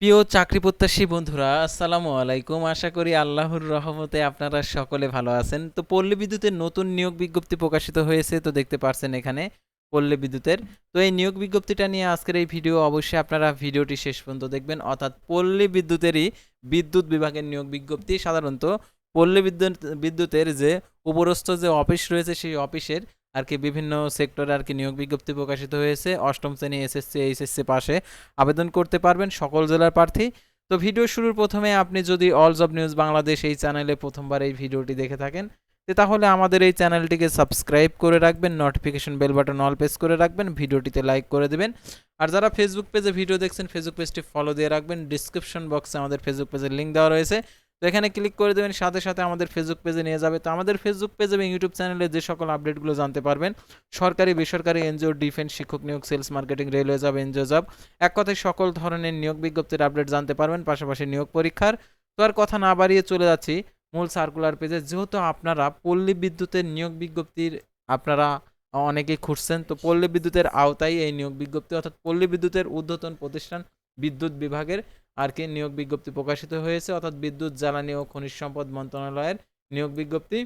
প্রিয় চাকরি প্রত্যাশী বন্ধুরা, আসসালামু আলাইকুম। আশা করি আল্লাহর রহমতে আপনারা সকলে ভালো আছেন। তো পল্লী বিদ্যুতের নতুন নিয়োগ বিজ্ঞপ্তি প্রকাশিত হয়েছে, তো দেখতে পারছেন এখানে পল্লী বিদ্যুতের। তো এই নিয়োগ বিজ্ঞপ্তিটা নিয়ে আজকের এই ভিডিও, অবশ্যই আপনারা ভিডিওটি শেষ পর্যন্ত দেখবেন। অর্থাৎ পল্লী বিদ্যুতেরই বিদ্যুৎ বিভাগের নিয়োগ বিজ্ঞপ্তি। সাধারণত পল্লী বিদ্যুতের যে উপরস্থ যে অফিস রয়েছে, সেই অফিসের আর কি বিভিন্ন সেক্টরে আর কি নিয়োগ বিজ্ঞপ্তি প্রকাশিত হয়েছে। অষ্টম শ্রেণী এসএসসি এইচএসসি পাশে আবেদন করতে পারবেন সকল জেলার প্রার্থী। তো ভিডিও শুরুর প্রথমে আপনি যদি অল জব নিউজ বাংলাদেশ এই চ্যানেলে প্রথমবার এই ভিডিওটি দেখে থাকেন, তাহলে আমাদের এই চ্যানেলটিকে সাবস্ক্রাইব করে রাখবেন, notification bell button all press করে রাখবেন, ভিডিওটিতে লাইক করে দেবেন। আর যারা ফেসবুক পেজে ভিডিও দেখছেন, ফেসবুক পেজটি ফলো দিয়ে রাখবেন। ডিসক্রিপশন বক্সে আমাদের ফেসবুক পেজের লিঙ্ক দেওয়া রয়েছে, তো এখানে ক্লিক করে দেবেন, সাথে সাথে আমাদের ফেসবুক পেজে নিয়ে যাবে। তো আমাদের ফেসবুক পেজ এবং ইউটিউব চ্যানেলে যে সকল আপডেটগুলো জানতে পারবেন, সরকারি বেসরকারি এনজিও, ডিফেন্স, শিক্ষক নিয়োগ, sales marketing, railway job, NGO job, এক কথায় সকল ধরনের নিয়োগ বিজ্ঞপ্তির আপডেট জানতে পারবেন, পাশাপাশি নিয়োগ পরীক্ষার। তো আর কথা না বাড়িয়ে চলে যাচ্ছি মূল সার্কুলার পেজে। যেহেতু আপনারা পল্লী বিদ্যুতের নিয়োগ বিজ্ঞপ্তির আপনারা অনেকেই খুঁজছেন, তো পল্লী বিদ্যুতের আওতায় এই নিয়োগ বিজ্ঞপ্তি, অর্থাৎ পল্লী বিদ্যুতের ঊর্ধ্বতন প্রতিষ্ঠান বিদ্যুৎ বিভাগের আর কি নিয়োগ বিজ্ঞপ্তি প্রকাশিত হয়েছে, অর্থাৎ বিদ্যুৎ, জ্বালানি ও খনিজ সম্পদ মন্ত্রণালয়ের নিয়োগ বিজ্ঞপ্তি।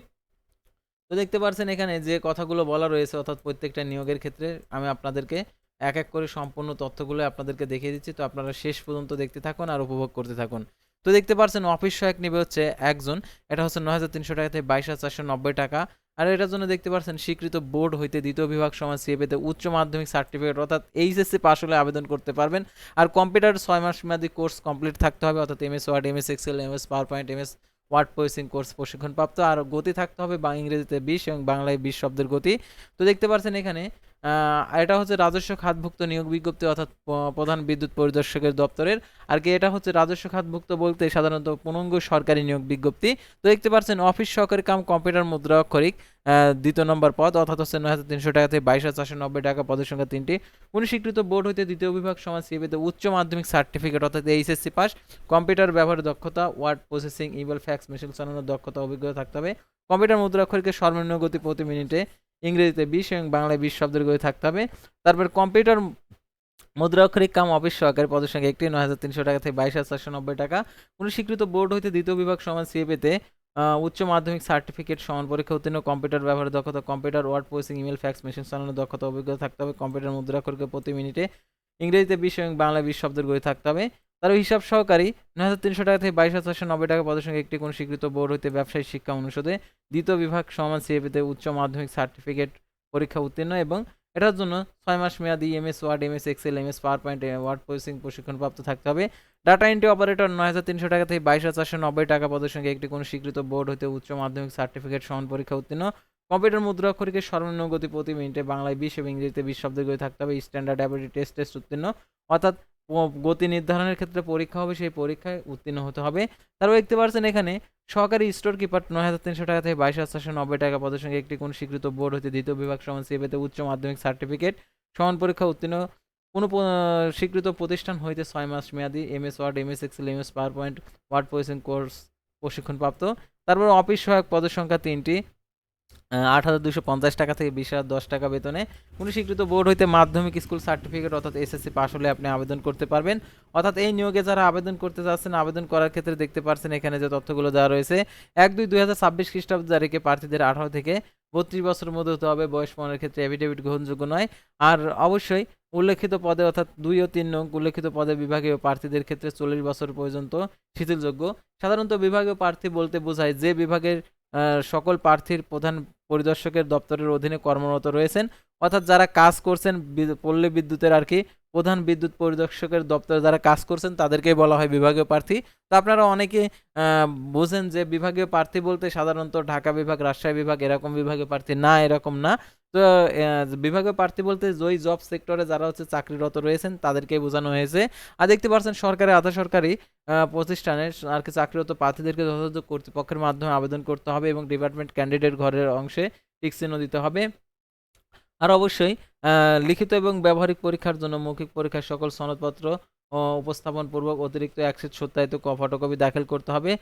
তো দেখতে পাচ্ছেন এখানে যে কথাগুলো বলা রয়েছে, অর্থাৎ প্রত্যেকটা নিয়োগের ক্ষেত্রে আমি আপনাদেরকে এক এক করে সম্পূর্ণ তথ্যগুলো আপনাদেরকে দেখিয়ে দিচ্ছি। তো আপনারা শেষ পর্যন্ত দেখতে থাকুন আর উপভোগ করতে থাকুন। তো দেখতে পাচ্ছেন অফিস সহায়ক নেবে হচ্ছে একজন, এটা হচ্ছে 9,300 টাকা থেকে 22,490 টাকা। আর এটার জন্য দেখতে পাচ্ছেন স্বীকৃত বোর্ড হইতে দ্বিতীয় বিভাগ সমান সিএপিতে উচ্চ মাধ্যমিক সার্টিফিকেট অর্থাৎ এইচএসসি পাস হলে আবেদন করতে পারবেন। আর কম্পিউটার 6 মাস মেয়াদী কোর্স কমপ্লিট থাকতে হবে, অর্থাৎ MS Word, MS Excel, MS PowerPoint, MS Word processing course প্রশিক্ষণপ্রাপ্ত। আর গতি থাকতে হবে ইংরেজিতে 20 এবং বাংলায় 20 শব্দের গতি। তো দেখতে পাচ্ছেন এখানে এটা হচ্ছে রাজস্ব খাতভুক্ত নিয়োগ বিজ্ঞপ্তি, অর্থাৎ প্রধান বিদ্যুৎ পরিদর্শকের দপ্তরের আর কি। এটা হচ্ছে রাজস্ব খাতভুক্ত বলতে সাধারণত পূর্ণাঙ্গ সরকারি নিয়োগ বিজ্ঞপ্তি। তো দেখতে পাচ্ছেন অফিস সহকারী কাম কম্পিউটার মুদ্রা অক্ষরিক দ্বিতীয় নম্বর পদ, অর্থাৎ হচ্ছে 9,300 টাকা থেকে 22,490 টাকা। পদের সংখ্যা 3টি। কোন স্বীকৃত বোর্ড হইতে দ্বিতীয় বিভাগ সমান সিএবিতে উচ্চ মাধ্যমিক সার্টিফিকেট অর্থাৎ এইচএসসি পাস, কম্পিউটার ব্যবহারের দক্ষতা, word processing, email, fax, machine চালানোর দক্ষতা, অভিজ্ঞতা থাকতে হবে। কম্পিউটার মুদ্রাক্ষরিকের সর্বনিম্ন গতি প্রতি মিনিটে ইংরেজিতে 20 এবং বাংলায় 20 শব্দের গতি থাকতে হবে। তারপর কম্পিউটার মুদ্রাক্ষরিক কাম অফিস সহকারী, পদের সংখ্যা একটি, 9,300 টাকা থেকে 22,490 টাকা। কোন স্বীকৃত বোর্ড হইতে দ্বিতীয় বিভাগ সমান সিএপিতে উচ্চ মাধ্যমিক সার্টিফিকেট সমান পরীক্ষা উত্তীর্ণ, কম্পিউটার ব্যবহারের দক্ষতা, computer, word processing, email, fax, machine চালানোর দক্ষতা, অভিজ্ঞতা থাকতে হবে। কম্পিউটার মুদ্রাক্ষরিকের প্রতি মিনিটে ইংরেজিতে 20 এবং বাংলায় 20 শব্দের গতি থাকতে হবে। তার হিসাব সহকারী, 9,300 টাকা থেকে 22,490 টাকা। পদের সংখ্যা একটি। কোন স্বীকৃত বোর্ড হইতে ব্যবসায়ী শিক্ষা অনুষদে দ্বিতীয় বিভাগ সমান সিএপিতে উচ্চ মাধ্যমিক সার্টিফিকেট পরীক্ষা উত্তীর্ণ এবং এটার জন্য 6 মাস মেয়াদী MS Word, MS Excel, MS PowerPoint, word processing প্রশিক্ষণপ্রাপ্ত থাকতে হবে। ডাটা এন্ট্রি অপারেটর, 9,300 টাকা থেকে 22,490 টাকা। পদের সংখ্যা একটি। কোন স্বীকৃত বোর্ড হইতে উচ্চ মাধ্যমিক সার্টিফিকেট সমান পরীক্ষা উত্তীর্ণ, কম্পিউটার মুদ্রাক্ষরিকের সর্বনিম্ন গতি প্রতি মিনিটে বাংলায় 20 এবং ইংরেজিতে 20 শব্দের গতি থাকতে হবে। স্ট্যান্ডার্ড অ্যাবিলিটি টেস্ট উত্তীর্ণ, অর্থাৎ গতি নির্ধারণের ক্ষেত্রে পরীক্ষা হবে, সেই পরীক্ষায় উত্তীর্ণ হতে হবে। তারপর দেখতে পাচ্ছেন এখানে সহকারী স্টোর কিপার, 9,300 টাকা থেকে 22,490 টাকা। পদের সংখ্যা একটি। কোন স্বীকৃত বোর্ড হইতে দ্বিতীয় বিভাগ সমান সিএপিতে উচ্চ মাধ্যমিক সার্টিফিকেট সমান পরীক্ষা উত্তীর্ণ, কোন স্বীকৃত প্রতিষ্ঠান হইতে 6 মাস মেয়াদী MS Word, MS Excel, MS PowerPoint, word processing course প্রশিক্ষণপ্রাপ্ত। তারপর অফিস সহায়ক, পদের সংখ্যা 3টি, 8,250 টাকা থেকে 20,010 টাকা বেতনে। কোন স্বীকৃত বোর্ড হইতে মাধ্যমিক স্কুল সার্টিফিকেট অর্থাৎ এসএসসি পাস হলে আপনি আবেদন করতে পারবেন। অর্থাৎ এই নিয়োগে যারা আবেদন করতে যাচ্ছেন, আবেদন করার ক্ষেত্রে দেখতে পাচ্ছেন এখানে যে তথ্যগুলো দেওয়া রয়েছে। 1/2/2026 খ্রিস্টাব্দ তারিখে প্রার্থীদের 18 থেকে 32 বছরের মধ্যে হতে হবে। বয়স প্রমাণের ক্ষেত্রে এফিডেভিট গ্রহণযোগ্য নয়। আর অবশ্যই উল্লেখিত পদে অর্থাৎ 2 ও 3 নং উল্লেখিত পদে বিভাগীয় প্রার্থীদের ক্ষেত্রে 40 বছর পর্যন্ত শিথিলযোগ্য। সাধারণত বিভাগীয় প্রার্থী বলতে বোঝায় যে বিভাগের সকল প্রার্থীর প্রধান পরিদর্শকের দপ্তরের অধীনে কর্মরত রয়েছেন, অর্থাৎ যারা কাজ করছেন পল্লী বিদ্যুতের আর কি প্রধান বিদ্যুৎ পরিদর্শকের দপ্তরে যারা কাজ করছেন তাদেরকেই বলা হয় বিভাগীয় প্রার্থী। তো আপনারা অনেকে বোঝেন যে বিভাগীয় প্রার্থী বলতে সাধারণত ঢাকা বিভাগ, রাজশাহী বিভাগ এরকম বিভাগীয় প্রার্থী না, এরকম না। তো বিভাগীয় প্রার্থী বলতে ওই জব সেক্টরে যারা হচ্ছে চাকরিরত রয়েছেন তাদেরকেই বোঝানো হয়েছে। আর দেখতে পাচ্ছেন সরকারি, আধা সরকারি প্রতিষ্ঠানের আর কি চাকরিরত প্রার্থীদেরকে যথাযথ কর্তৃপক্ষের মাধ্যমে আবেদন করতে হবে এবং ডিপার্টমেন্ট ক্যান্ডিডেট ঘরের অংশে টিক চিহ্ন দিতে হবে। আর অবশ্যই লিখিত এবং ব্যবহারিক পরীক্ষার জন্য মৌখিক পরীক্ষার সকল সনদপত্র উপস্থাপন পূর্বক অতিরিক্ত 1 সেট সত্যায়িত ফটোকপি দাখিল করতে হবে।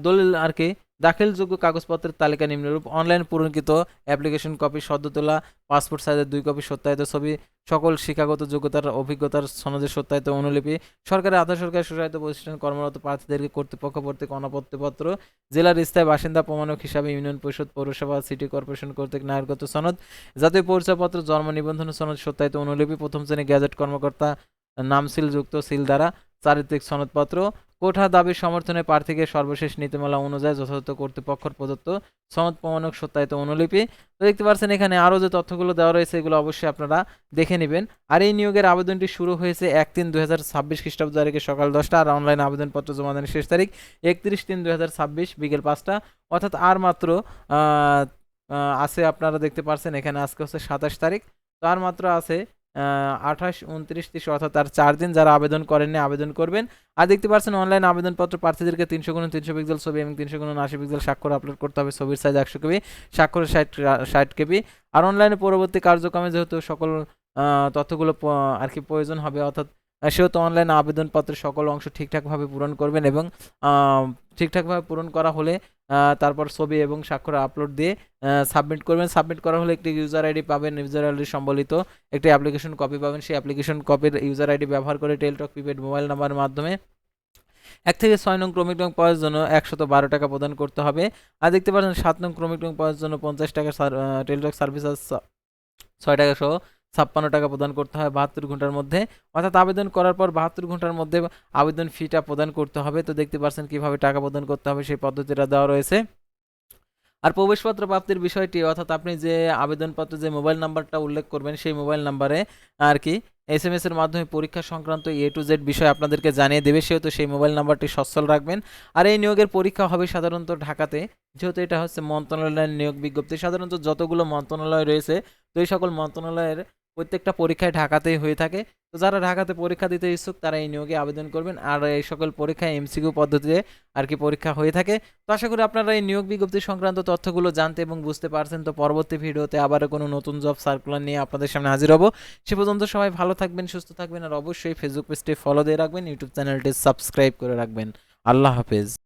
দলিল আর কি দাখিলযোগ্য কাগজপত্রের তালিকা নিম্নরূপ: অনলাইন পূরণকৃত অ্যাপ্লিকেশন কপি, সদ্য তোলা পাসপোর্ট সাইজের 2 কপি সত্যায়িত ছবি, সকল শিক্ষাগত যোগ্যতার অভিজ্ঞতার সনদের সত্যায়িত অনুলিপি, সরকারি আধা সরকারি স্বশাসিত প্রতিষ্ঠানে কর্মরত প্রার্থীদেরকে কর্তৃপক্ষ কর্তৃক অনাপত্তিপত্র, জেলার স্থায়ী বাসিন্দা প্রমাণক হিসাবে ইউনিয়ন পরিষদ, পৌরসভা, সিটি কর্পোরেশন কর্তৃক নাগরিকত্ব সনদ, জাতীয় পরিচয়পত্র, জন্ম নিবন্ধন সনদ সত্যায়িত অনুলিপি, প্রথম শ্রেণী গ্যাজেট কর্মকর্তা নাম সিলযুক্ত সিল দ্বারা চারিত্রিক সনদপত্র, কোঠা দাবি সমর্থনে প্রার্থীকে সর্বশেষ নীতিমালা অনুযায়ী যথাযথ কর্তৃপক্ষ প্রদত্ত সনদ প্রমাণক সত্যায়িত অনুলিপি। তো দেখতে পাচ্ছেন এখানে আরও যে তথ্যগুলো দেওয়া রয়েছে এগুলো অবশ্যই আপনারা দেখে নেবেন। আর এই নিয়োগের আবেদনটি শুরু হয়েছে 1/3/2026 খ্রিস্টাব্দ তারিখে সকাল 10টা, আর অনলাইন আবেদনপত্র জমা দেওয়ার শেষ তারিখ 31/3/2026 বিকেল 5টা, অর্থাৎ আর মাত্র আছে, আপনারা দেখতে পাচ্ছেন এখানে আজকে হচ্ছে 27 তারিখ, তো আর মাত্র আছে 28, 29, 30, অর্থাৎ আর 4 দিন। যারা আবেদন করেননি আবেদন করবেন। আর দেখতে পাচ্ছেন অনলাইন আবেদনপত্র প্রার্থীদেরকে 300x300 পিক্সেল ছবি এবং 300x80 পিক্সেল স্বাক্ষর আপলোড করতে হবে। ছবির সাইজ 100 কেবি, স্বাক্ষরের 60 কেবি। আর অনলাইনে পরবর্তী কার্যক্রমে যেহেতু সকল তথ্যগুলো আর কি প্রয়োজন হবে, অর্থাৎ সেহেতু অনলাইন আবেদনপত্রের সকল অংশ ঠিকঠাকভাবে পূরণ করবেন এবং ঠিকঠাকভাবে পূরণ করা হলে তারপর ছবি এবং স্বাক্ষর আপলোড দিয়ে সাবমিট করবেন। সাবমিট করা হলে একটি ইউজার আইডি পাবেন, ইউজার আইডি সম্বলিত একটি অ্যাপ্লিকেশন কপি পাবেন। সেই অ্যাপ্লিকেশন কপির ইউজার আইডি ব্যবহার করে টেলটক প্রিপেড মোবাইল নাম্বারের মাধ্যমে 1 থেকে 6 নং ক্রমিক রং পাওয়ার জন্য 112 টাকা প্রদান করতে হবে। আর দেখতে পাচ্ছেন 7 নং ক্রমিক রং পাওয়ার জন্য 50 টাকা টেলটক সার্ভিস 6 টাকা সহ 56 টাকা প্রদান করতে হয় 72 ঘন্টার মধ্যে, অর্থাৎ আবেদন করার পর 72 ঘন্টার মধ্যে আবেদন ফিটা প্রদান করতে হবে। তো দেখতে পাচ্ছেন কিভাবে টাকা প্রদান করতে হবে সেই পদ্ধতিটা দেওয়া রয়েছে। আর প্রবেশপত্র প্রাপ্তির বিষয়টি, অর্থাৎ আপনি যে আবেদনপত্রে যে মোবাইল নাম্বারটা উল্লেখ করবেন সেই মোবাইল নাম্বারে আর কি SMS এর মাধ্যমে পরীক্ষা সংক্রান্ত A to Z বিষয় আপনাদেরকে জানিয়ে দেবে, সেহেতু সেই মোবাইল নাম্বারটি সচ্ছল রাখবেন। আর এই নিয়োগের পরীক্ষা হবে সাধারণত ঢাকাতে, যেহেতু এটা হচ্ছে মন্ত্রণালয়ের নিয়োগ বিজ্ঞপ্তি। সাধারণত যতগুলো মন্ত্রণালয় রয়েছে তো এই সকল মন্ত্রণালয়ের প্রত্যেকটা পরীক্ষায় ঢাকাতেই হয়ে থাকে। তো যারা ঢাকাতে পরীক্ষা দিতে ইচ্ছুক তারা এই নিয়োগে আবেদন করবেন। আর এই সকল পরীক্ষায় MCQ পদ্ধতিতে আর কি পরীক্ষা হয়ে থাকে। তো আশা করি আপনারা এই নিয়োগ বিজ্ঞপ্তি সংক্রান্ত তথ্যগুলো জানতে এবং বুঝতে পারছেন। তো পরবর্তী ভিডিওতে আবারও কোনো নতুন জব সার্কুলার নিয়ে আপনাদের সামনে হাজির হব। সে পর্যন্ত সবাই ভালো থাকবেন, সুস্থ থাকবেন, আর অবশ্যই ফেসবুক পেজটি ফলো দিয়ে রাখবেন, ইউটিউব চ্যানেলটি সাবস্ক্রাইব করে রাখবেন। আল্লাহ হাফেজ।